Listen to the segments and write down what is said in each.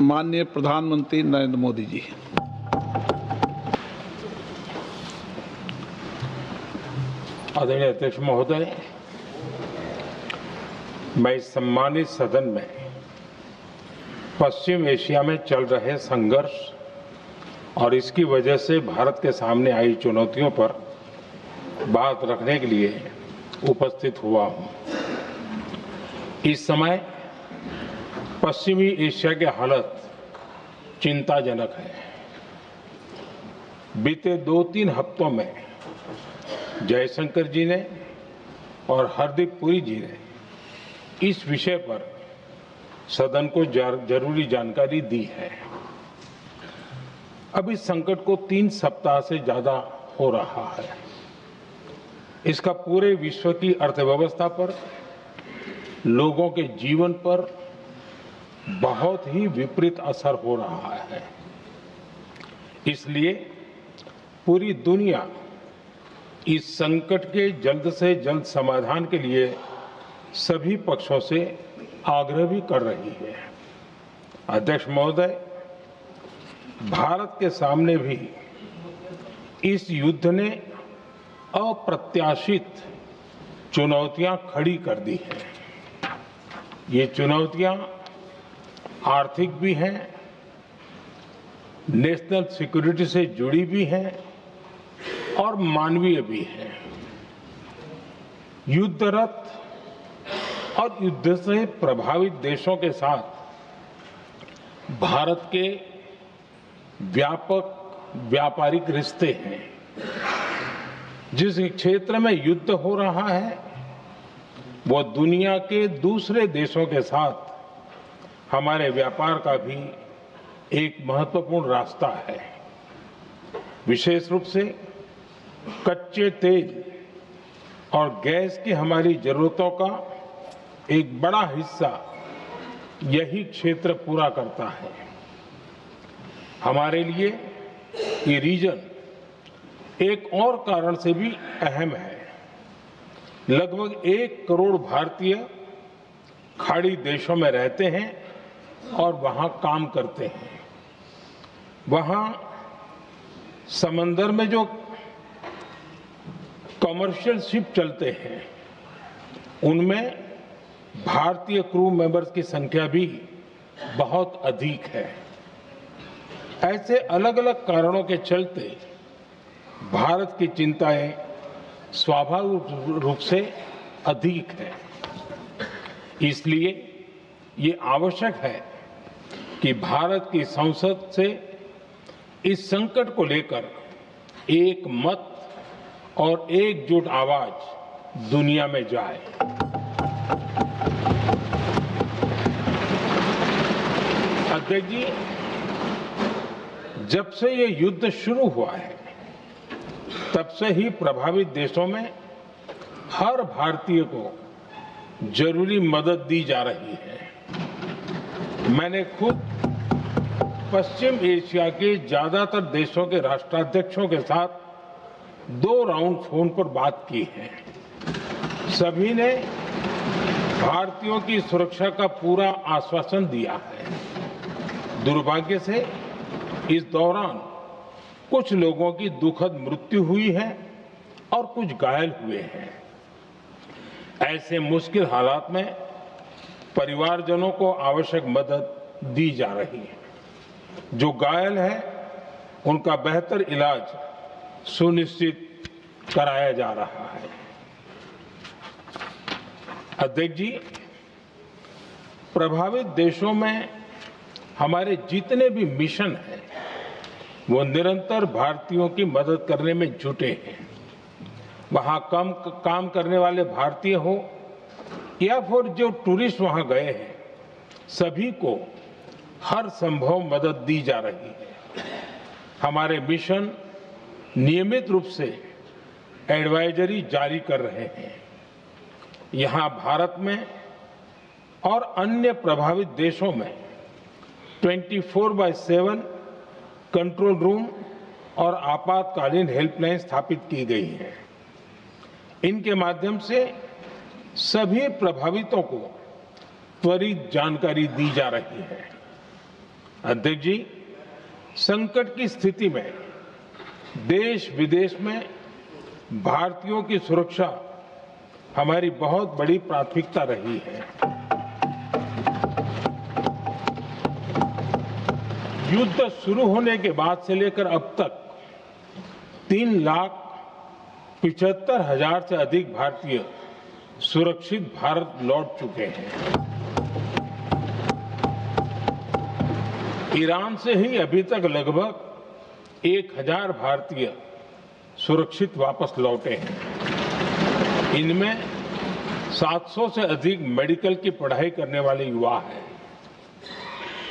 माननीय प्रधानमंत्री नरेंद्र मोदी जी। आदरणीय अध्यक्ष महोदय, मैं इस सम्मानित सदन में पश्चिम एशिया में चल रहे संघर्ष और इसकी वजह से भारत के सामने आई चुनौतियों पर बात रखने के लिए उपस्थित हुआ हूं। इस समय पश्चिमी एशिया की हालत चिंताजनक है। बीते 2-3 हफ्तों में जयशंकर जी ने और हरदीप पुरी जी ने इस विषय पर सदन को जरूरी जानकारी दी है। अब इस संकट को 3 सप्ताह से ज्यादा हो रहा है। इसका पूरे विश्व की अर्थव्यवस्था पर, लोगों के जीवन पर बहुत ही विपरीत असर हो रहा है। इसलिए पूरी दुनिया इस संकट के जल्द से जल्द समाधान के लिए सभी पक्षों से आग्रह भी कर रही है। अध्यक्ष महोदय, भारत के सामने भी इस युद्ध ने अप्रत्याशित चुनौतियां खड़ी कर दी हैं। ये चुनौतियां आर्थिक भी हैं, नेशनल सिक्योरिटी से जुड़ी भी हैं और मानवीय भी हैं। युद्धरत और युद्ध से प्रभावित देशों के साथ भारत के व्यापक व्यापारिक रिश्ते हैं। जिस क्षेत्र में युद्ध हो रहा है वो दुनिया के दूसरे देशों के साथ हमारे व्यापार का भी एक महत्वपूर्ण रास्ता है। विशेष रूप से कच्चे तेल और गैस की हमारी जरूरतों का एक बड़ा हिस्सा यही क्षेत्र पूरा करता है। हमारे लिए ये रीजन एक और कारण से भी अहम है। लगभग 1 करोड़ भारतीय खाड़ी देशों में रहते हैं और वहां काम करते हैं। वहां समंदर में जो कमर्शियल शिप चलते हैं उनमें भारतीय क्रू मेंबर्स की संख्या भी बहुत अधिक है। ऐसे अलग अलग कारणों के चलते भारत की चिंताएं स्वाभाविक रूप से अधिक है। इसलिए ये आवश्यक है कि भारत की संसद से इस संकट को लेकर एक मत और एकजुट आवाज दुनिया में जाए। अध्यक्ष जी, जब से ये युद्ध शुरू हुआ है तब से ही प्रभावित देशों में हर भारतीय को जरूरी मदद दी जा रही है। मैंने खुद पश्चिम एशिया के ज्यादातर देशों के राष्ट्राध्यक्षों के साथ 2 राउंड फोन पर बात की है। सभी ने भारतीयों की सुरक्षा का पूरा आश्वासन दिया है। दुर्भाग्य से इस दौरान कुछ लोगों की दुखद मृत्यु हुई है और कुछ घायल हुए हैं। ऐसे मुश्किल हालात में परिवारजनों को आवश्यक मदद दी जा रही है। जो घायल हैं उनका बेहतर इलाज सुनिश्चित कराया जा रहा है। अध्यक्ष जी, प्रभावित देशों में हमारे जितने भी मिशन हैं वो निरंतर भारतीयों की मदद करने में जुटे हैं। वहां काम करने वाले भारतीय हो या फिर जो टूरिस्ट वहां गए हैं, सभी को हर संभव मदद दी जा रही है। हमारे मिशन नियमित रूप से एडवाइजरी जारी कर रहे हैं। यहां भारत में और अन्य प्रभावित देशों में 24/7 कंट्रोल रूम और आपातकालीन हेल्पलाइन स्थापित की गई है। इनके माध्यम से सभी प्रभावितों को त्वरित जानकारी दी जा रही है। अध्यक्ष जी, संकट की स्थिति में देश विदेश में भारतीयों की सुरक्षा हमारी बहुत बड़ी प्राथमिकता रही है। युद्ध शुरू होने के बाद से लेकर अब तक 3,75,000 से अधिक भारतीय सुरक्षित भारत लौट चुके हैं। ईरान से ही अभी तक लगभग 1,000 भारतीय सुरक्षित वापस लौटे हैं। इनमें 700 से अधिक मेडिकल की पढ़ाई करने वाले युवा हैं।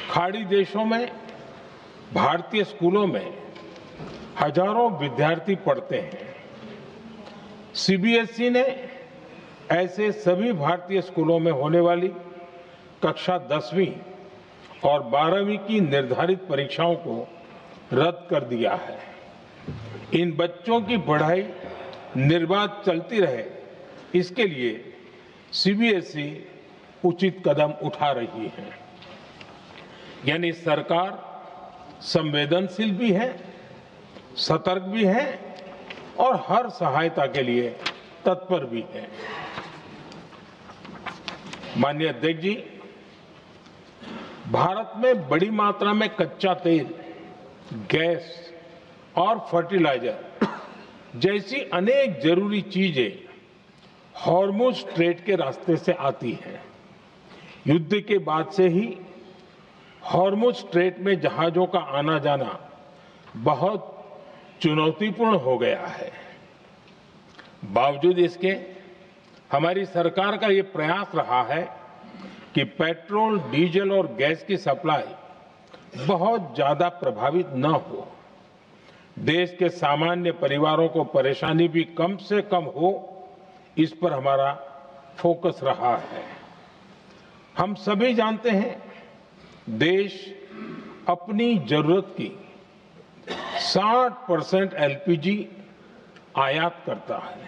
खाड़ी देशों में भारतीय स्कूलों में हजारों विद्यार्थी पढ़ते हैं। सीबीएसई ने ऐसे सभी भारतीय स्कूलों में होने वाली कक्षा 10वीं और 12वीं की निर्धारित परीक्षाओं को रद्द कर दिया है। इन बच्चों की पढ़ाई निर्बाध चलती रहे, इसके लिए सीबीएसई उचित कदम उठा रही है। यानी सरकार संवेदनशील भी है, सतर्क भी है और हर सहायता के लिए तत्पर भी है। माननीय अध्यक्ष जी, भारत में बड़ी मात्रा में कच्चा तेल, गैस और फर्टिलाइजर जैसी अनेक जरूरी चीजें हॉर्मुज स्ट्रेट के रास्ते से आती हैं। युद्ध के बाद से ही हॉर्मुज स्ट्रेट में जहाजों का आना जाना बहुत चुनौतीपूर्ण हो गया है। बावजूद इसके हमारी सरकार का ये प्रयास रहा है कि पेट्रोल, डीजल और गैस की सप्लाई बहुत ज्यादा प्रभावित न हो। देश के सामान्य परिवारों को परेशानी भी कम से कम हो, इस पर हमारा फोकस रहा है। हम सभी जानते हैं, देश अपनी जरूरत की 60% एलपीजी आयात करता है।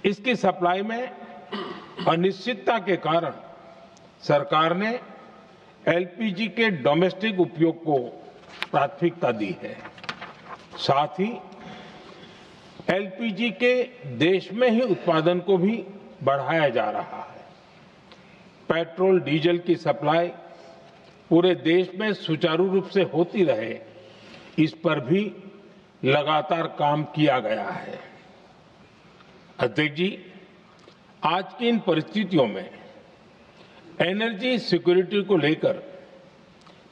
इसकी सप्लाई में अनिश्चितता के कारण सरकार ने एलपीजी के डोमेस्टिक उपयोग को प्राथमिकता दी है। साथ ही एलपीजी के देश में ही उत्पादन को भी बढ़ाया जा रहा है। पेट्रोल, डीजल की सप्लाई पूरे देश में सुचारू रूप से होती रहे, इस पर भी लगातार काम किया गया है। अध्यक्ष जी, आज की इन परिस्थितियों में एनर्जी सिक्योरिटी को लेकर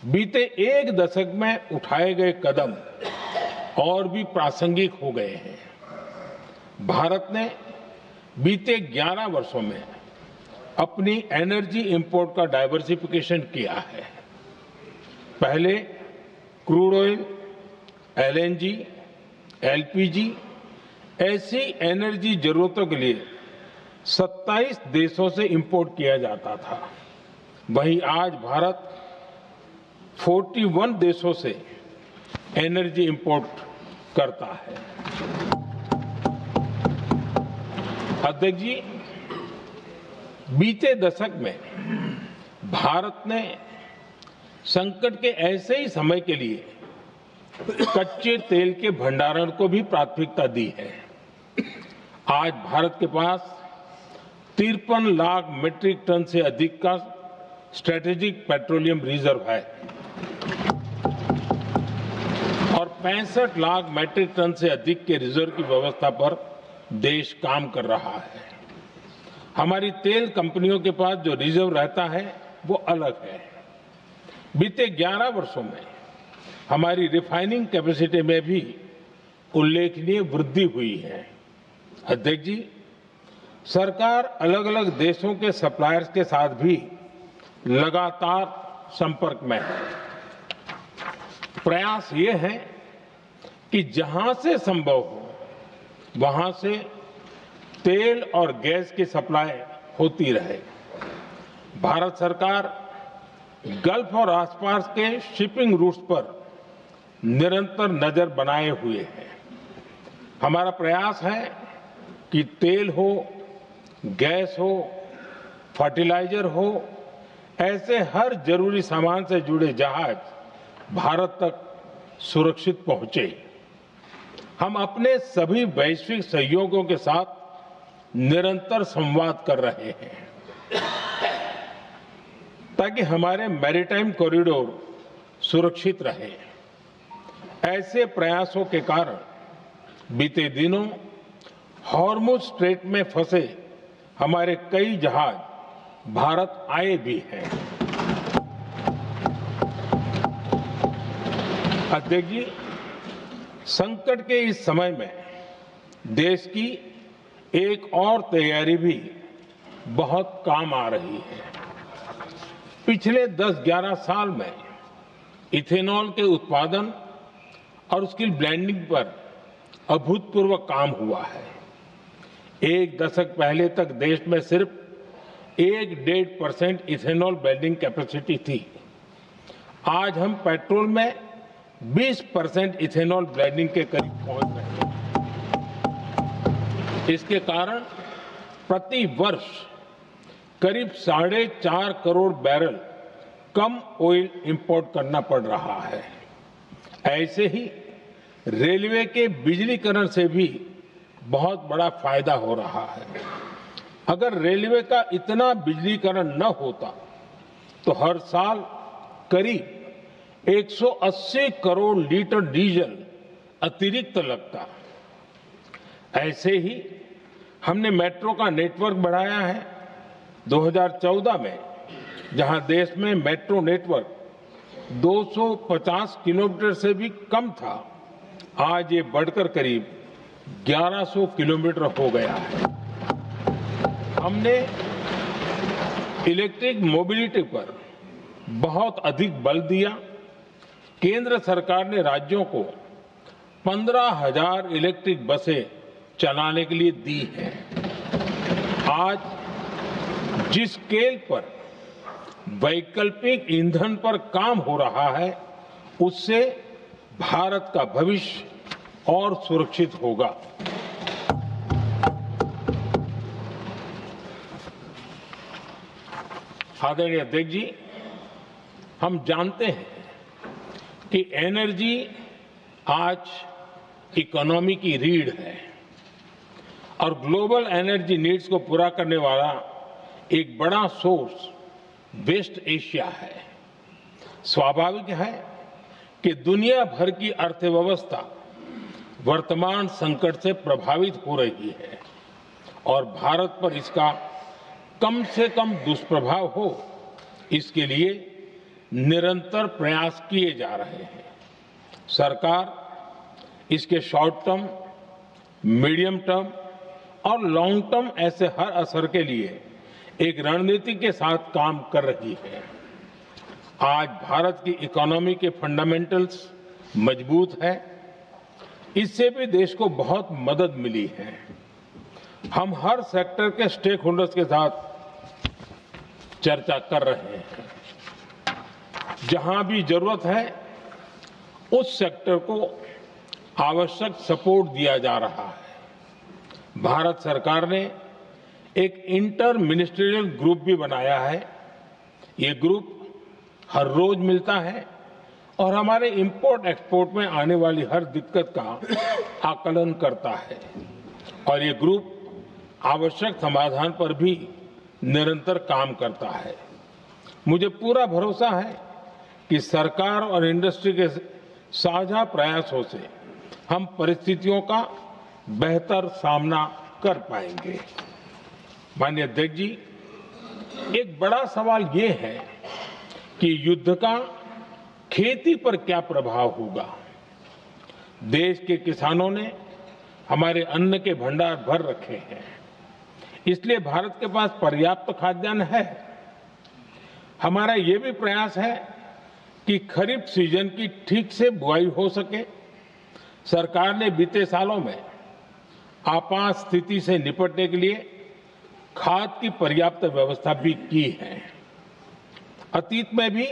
बीते एक दशक में उठाए गए कदम और भी प्रासंगिक हो गए हैं। भारत ने बीते 11 वर्षों में अपनी एनर्जी इंपोर्ट का डाइवर्सिफिकेशन किया है। पहले क्रूड ऑयल, एलएनजी, एलपीजी ऐसी एनर्जी जरूरतों के लिए 27 देशों से इंपोर्ट किया जाता था। वहीं आज भारत 41 देशों से एनर्जी इंपोर्ट करता है। अध्यक्ष जी, बीते दशक में भारत ने संकट के ऐसे ही समय के लिए कच्चे तेल के भंडारण को भी प्राथमिकता दी है। आज भारत के पास 53 लाख मीट्रिक टन से अधिक का स्ट्रेटेजिक पेट्रोलियम रिजर्व है और 65 लाख मीट्रिक टन से अधिक के रिजर्व की व्यवस्था पर देश काम कर रहा है। हमारी तेल कंपनियों के पास जो रिजर्व रहता है वो अलग है। बीते 11 वर्षों में हमारी रिफाइनिंग कैपेसिटी में भी उल्लेखनीय वृद्धि हुई है। अध्यक्ष जी, सरकार अलग अलग देशों के सप्लायर्स के साथ भी लगातार संपर्क में है। प्रयास ये है कि जहां से संभव हो वहां से तेल और गैस की सप्लाई होती रहे। भारत सरकार गल्फ और आसपास के शिपिंग रूट्स पर निरंतर नजर बनाए हुए है। हमारा प्रयास है कि तेल हो, गैस हो, फर्टिलाइजर हो ऐसे हर जरूरी सामान से जुड़े जहाज भारत तक सुरक्षित पहुंचे। हम अपने सभी वैश्विक सहयोगियों के साथ निरंतर संवाद कर रहे हैं ताकि हमारे मैरीटाइम कॉरिडोर सुरक्षित रहे। ऐसे प्रयासों के कारण बीते दिनों हॉर्मुज स्ट्रेट में फंसे हमारे कई जहाज भारत आए भी हैं। अध्यक्ष जी, संकट के इस समय में देश की एक और तैयारी भी बहुत काम आ रही है। पिछले 10-11 साल में इथेनॉल के उत्पादन और उसकी ब्लेंडिंग पर अभूतपूर्व काम हुआ है। एक दशक पहले तक देश में सिर्फ 1-1.5% इथेनॉल ब्लेंडिंग कैपेसिटी थी। आज हम पेट्रोल में 20% इथेनॉल ब्लेंडिंग के करीब पहुंच रहे हैं। इसके कारण प्रति वर्ष करीब 4.5 करोड़ बैरल कम ऑयल इंपोर्ट करना पड़ रहा है। ऐसे ही रेलवे के बिजलीकरण से भी बहुत बड़ा फायदा हो रहा है। अगर रेलवे का इतना बिजलीकरण न होता तो हर साल करीब 180 करोड़ लीटर डीजल अतिरिक्त लगता। ऐसे ही हमने मेट्रो का नेटवर्क बढ़ाया है। 2014 में जहां देश में मेट्रो नेटवर्क 250 किलोमीटर से भी कम था, आज ये बढ़कर करीब 1100 किलोमीटर हो गया है। हमने इलेक्ट्रिक मोबिलिटी पर बहुत अधिक बल दिया। केंद्र सरकार ने राज्यों को 15,000 इलेक्ट्रिक बसें चलाने के लिए दी हैं। आज जिस स्केल पर वैकल्पिक ईंधन पर काम हो रहा है, उससे भारत का भविष्य और सुरक्षित होगा। आदरणीय अध्यक्ष जी, हम जानते हैं कि एनर्जी आज इकोनॉमी की रीढ़ है और ग्लोबल एनर्जी नीड्स को पूरा करने वाला एक बड़ा सोर्स वेस्ट एशिया है। स्वाभाविक है कि दुनिया भर की अर्थव्यवस्था वर्तमान संकट से प्रभावित हो रही है और भारत पर इसका कम से कम दुष्प्रभाव हो, इसके लिए निरंतर प्रयास किए जा रहे हैं। सरकार इसके शॉर्ट टर्म, मीडियम टर्म और लॉन्ग टर्म ऐसे हर असर के लिए एक रणनीति के साथ काम कर रही है। आज भारत की इकोनॉमी के फंडामेंटल्स मजबूत है। इससे भी देश को बहुत मदद मिली है। हम हर सेक्टर के स्टेक होल्डर्स के साथ चर्चा कर रहे हैं। जहां भी जरूरत है उस सेक्टर को आवश्यक सपोर्ट दिया जा रहा है। भारत सरकार ने एक इंटर मिनिस्ट्रियल ग्रुप भी बनाया है। ये ग्रुप हर रोज मिलता है और हमारे इंपोर्ट एक्सपोर्ट में आने वाली हर दिक्कत का आकलन करता है और ये ग्रुप आवश्यक समाधान पर भी निरंतर काम करता है। मुझे पूरा भरोसा है कि सरकार और इंडस्ट्री के साझा प्रयासों से हम परिस्थितियों का बेहतर सामना कर पाएंगे। माननीय अध्यक्ष जी, एक बड़ा सवाल ये है कि युद्ध का खेती पर क्या प्रभाव होगा। देश के किसानों ने हमारे अन्न के भंडार भर रखे हैं, इसलिए भारत के पास पर्याप्त खाद्यान्न है। हमारा ये भी प्रयास है कि खरीफ सीजन की ठीक से बुआई हो सके। सरकार ने बीते सालों में आपात स्थिति से निपटने के लिए खाद की पर्याप्त व्यवस्था भी की है। अतीत में भी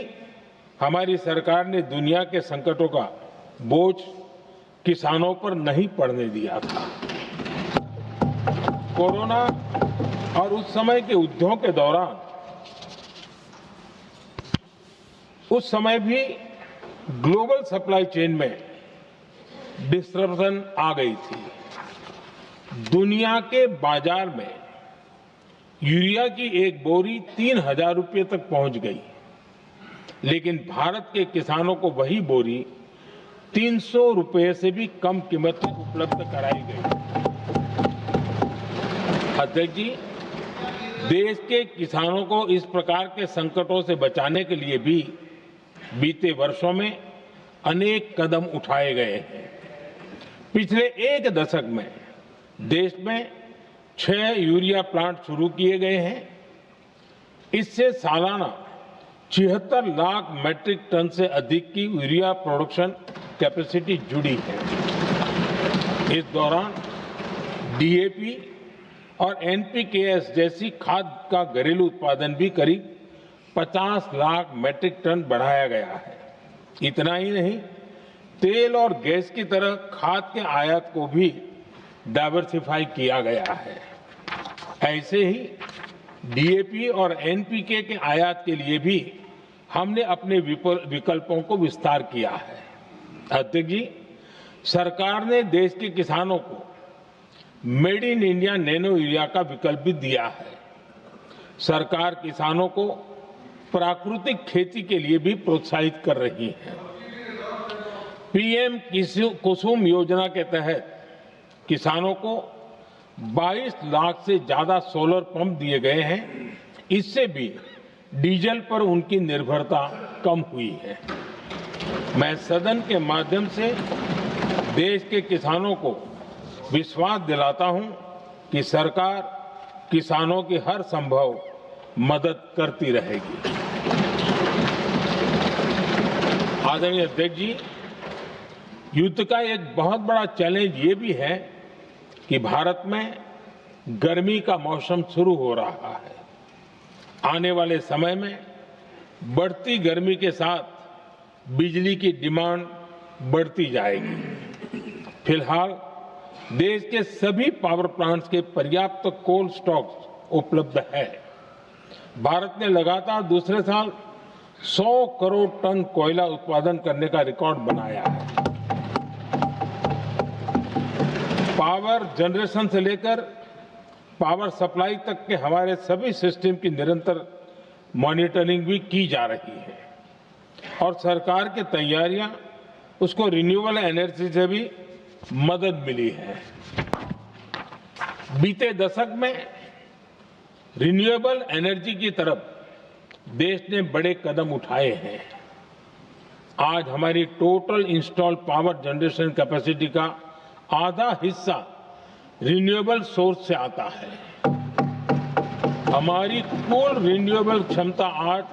हमारी सरकार ने दुनिया के संकटों का बोझ किसानों पर नहीं पड़ने दिया था। कोरोना और उस समय के युद्धों के दौरान उस समय भी ग्लोबल सप्लाई चेन में डिस्ट्रप्शन आ गई थी। दुनिया के बाजार में यूरिया की एक बोरी 3,000 रुपये तक पहुंच गई, लेकिन भारत के किसानों को वही बोरी 300 रुपये से भी कम कीमत में उपलब्ध कराई गई। अध्यक्ष जी, देश के किसानों को इस प्रकार के संकटों से बचाने के लिए भी बीते वर्षों में अनेक कदम उठाए गए हैं। पिछले एक दशक में देश में 6 यूरिया प्लांट शुरू किए गए हैं। इससे सालाना 76 लाख मैट्रिक टन से अधिक की यूरिया प्रोडक्शन कैपेसिटी जुड़ी है। इस दौरान डीएपी और एनपीकेएस जैसी खाद का घरेलू उत्पादन भी करीब 50 लाख मैट्रिक टन बढ़ाया गया है। इतना ही नहीं, तेल और गैस की तरह खाद के आयात को भी डाइवर्सिफाई किया गया है। ऐसे ही डीएपी और एनपीके के आयात के लिए भी हमने अपने विकल्पों को विस्तार किया है। अध्यक्ष जी, सरकार ने देश के किसानों को made in India nano urea का विकल्प भी दिया है। सरकार किसानों को प्राकृतिक खेती के लिए भी प्रोत्साहित कर रही है। पीएम कुसुम योजना के तहत किसानों को 22 लाख से ज्यादा सोलर पंप दिए गए हैं। इससे भी डीजल पर उनकी निर्भरता कम हुई है। मैं सदन के माध्यम से देश के किसानों को विश्वास दिलाता हूं कि सरकार किसानों की हर संभव मदद करती रहेगी। आदरणीय अध्यक्ष जी, युद्ध का एक बहुत बड़ा चैलेंज ये भी है कि भारत में गर्मी का मौसम शुरू हो रहा है। आने वाले समय में बढ़ती गर्मी के साथ बिजली की डिमांड बढ़ती जाएगी। फिलहाल देश के सभी पावर प्लांट्स के पर्याप्त कोल स्टॉक्स उपलब्ध है। भारत ने लगातार दूसरे साल 100 करोड़ टन कोयला उत्पादन करने का रिकॉर्ड बनाया है। पावर जनरेशन से लेकर पावर सप्लाई तक के हमारे सभी सिस्टम की निरंतर मॉनिटरिंग भी की जा रही है और सरकार की तैयारियां उसको रिन्यूएबल एनर्जी से भी मदद मिली है। बीते दशक में रिन्यूएबल एनर्जी की तरफ देश ने बड़े कदम उठाए हैं। आज हमारी total installed power generation capacity का आधा हिस्सा रिन्यूएबल सोर्स से आता है। हमारी कुल रिन्यूएबल क्षमता आज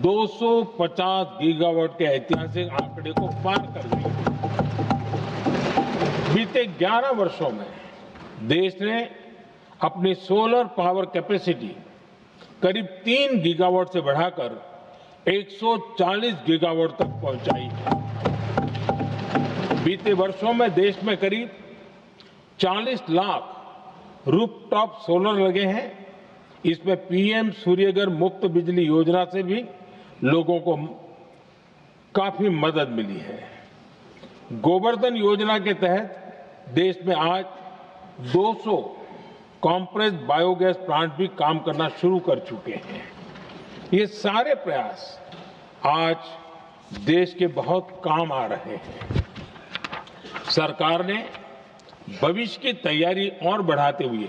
250 गीगावाट के ऐतिहासिक आंकड़े को पार कर गई। बीते 11 वर्षों में देश ने अपनी सोलर पावर कैपेसिटी करीब 3 गीगावाट से बढ़ाकर 140 गीगावाट तक पहुंचाई है। बीते वर्षों में देश में करीब 40 लाख रूफटॉप सोलर लगे हैं। इसमें पीएम सूर्यघर मुफ्त बिजली योजना से भी लोगों को काफी मदद मिली है। गोवर्धन योजना के तहत देश में आज 200 कॉम्प्रेस्ड बायोगैस प्लांट भी काम करना शुरू कर चुके हैं। ये सारे प्रयास आज देश के बहुत काम आ रहे हैं। सरकार ने भविष्य की तैयारी और बढ़ाते हुए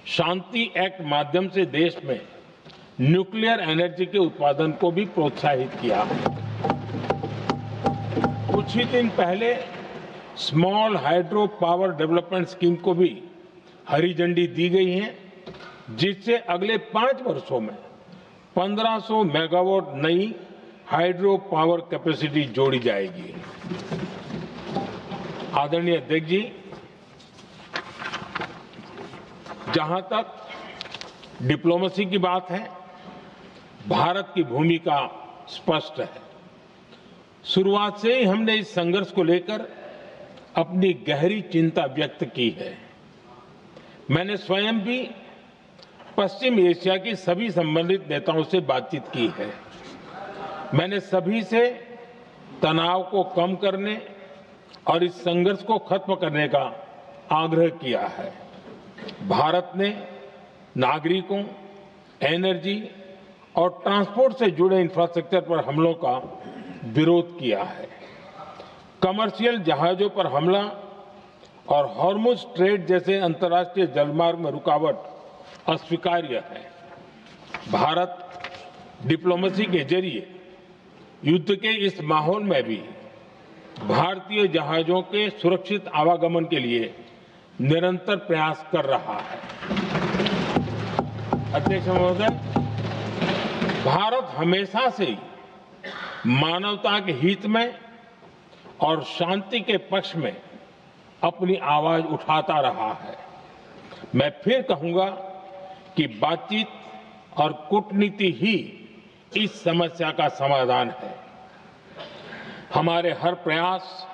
शांति एक्ट माध्यम से देश में न्यूक्लियर एनर्जी के उत्पादन को भी प्रोत्साहित किया है। कुछ ही दिन पहले small hydro power development scheme को भी हरी झंडी दी गई है, जिससे अगले 5 वर्षों में 1500 मेगावाट नई हाइड्रो पावर कैपेसिटी जोड़ी जाएगी। आदरणीय अध्यक्ष जी, जहां तक डिप्लोमेसी की बात है, भारत की भूमिका स्पष्ट है। शुरुआत से ही हमने इस संघर्ष को लेकर अपनी गहरी चिंता व्यक्त की है। मैंने स्वयं भी पश्चिम एशिया की सभी संबंधित नेताओं से बातचीत की है। मैंने सभी से तनाव को कम करने और इस संघर्ष को खत्म करने का आग्रह किया है। भारत ने नागरिकों, एनर्जी और ट्रांसपोर्ट से जुड़े इंफ्रास्ट्रक्चर पर हमलों का विरोध किया है। कमर्शियल जहाजों पर हमला और हॉर्मुज स्ट्रेट जैसे अंतर्राष्ट्रीय जलमार्ग में रुकावट अस्वीकार्य है। भारत डिप्लोमेसी के जरिए युद्ध के इस माहौल में भी भारतीय जहाजों के सुरक्षित आवागमन के लिए निरंतर प्रयास कर रहा है। अध्यक्ष महोदय, भारत हमेशा से ही मानवता के हित में और शांति के पक्ष में अपनी आवाज उठाता रहा है। मैं फिर कहूंगा कि बातचीत और कूटनीति ही इस समस्या का समाधान है। हमारे हर प्रयास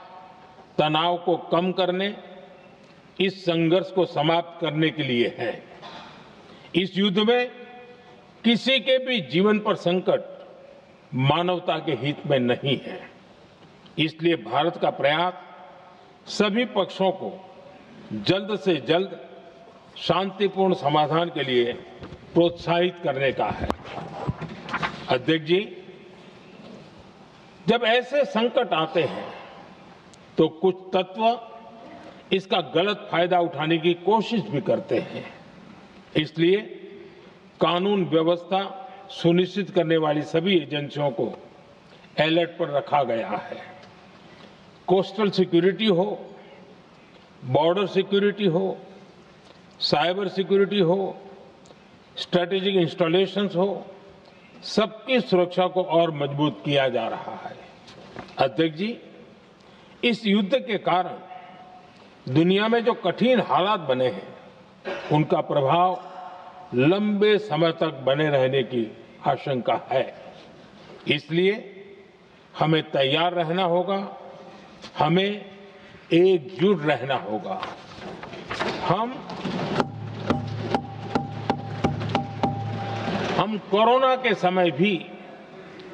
तनाव को कम करने, इस संघर्ष को समाप्त करने के लिए है। इस युद्ध में किसी के भी जीवन पर संकट मानवता के हित में नहीं है। इसलिए भारत का प्रयास सभी पक्षों को जल्द से जल्द शांतिपूर्ण समाधान के लिए प्रोत्साहित करने का है। अध्यक्ष जी, जब ऐसे संकट आते हैं तो कुछ तत्व इसका गलत फायदा उठाने की कोशिश भी करते हैं। इसलिए कानून व्यवस्था सुनिश्चित करने वाली सभी एजेंसियों को अलर्ट पर रखा गया है। कोस्टल सिक्योरिटी हो, बॉर्डर सिक्योरिटी हो, साइबर सिक्योरिटी हो, स्ट्रेटेजिक इंस्टॉलेशंस हो, सबकी सुरक्षा को और मजबूत किया जा रहा है। अध्यक्ष जी, इस युद्ध के कारण दुनिया में जो कठिन हालात बने हैं, उनका प्रभाव लंबे समय तक बने रहने की आशंका है। इसलिए हमें तैयार रहना होगा, हमें एकजुट रहना होगा। हम कोरोना के समय भी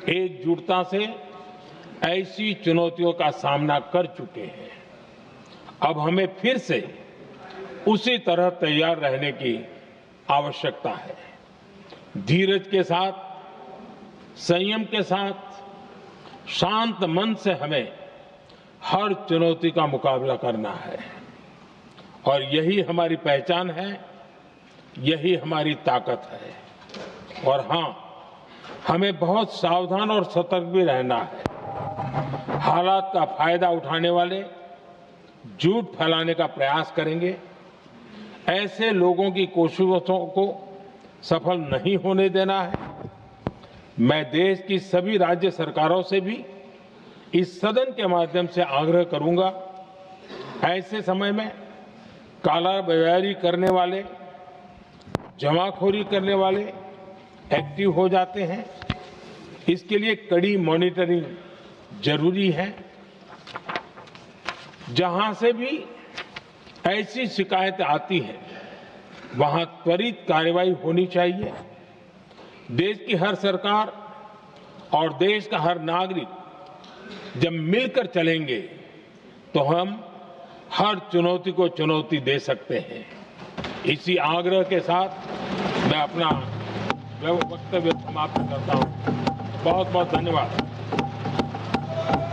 एकजुटता से ऐसी चुनौतियों का सामना कर चुके हैं। अब हमें फिर से उसी तरह तैयार रहने की आवश्यकता है। धीरज के साथ, संयम के साथ, शांत मन से हमें हर चुनौती का मुकाबला करना है और यही हमारी पहचान है, यही हमारी ताकत है। और हां, हमें बहुत सावधान और सतर्क भी रहना है। हालात का फायदा उठाने वाले झूठ फैलाने का प्रयास करेंगे, ऐसे लोगों की कोशिशों को सफल नहीं होने देना है। मैं देश की सभी राज्य सरकारों से भी इस सदन के माध्यम से आग्रह करूंगा, ऐसे समय में कालाबाजारी करने वाले, जमाखोरी करने वाले एक्टिव हो जाते हैं। इसके लिए कड़ी मॉनिटरिंग जरूरी है। जहां से भी ऐसी शिकायतें आती हैं, वहां त्वरित कार्रवाई होनी चाहिए। देश की हर सरकार और देश का हर नागरिक जब मिलकर चलेंगे तो हम हर चुनौती को चुनौती दे सकते हैं। इसी आग्रह के साथ मैं अपना वक्तव्य समाप्त करता हूं। बहुत बहुत धन्यवाद।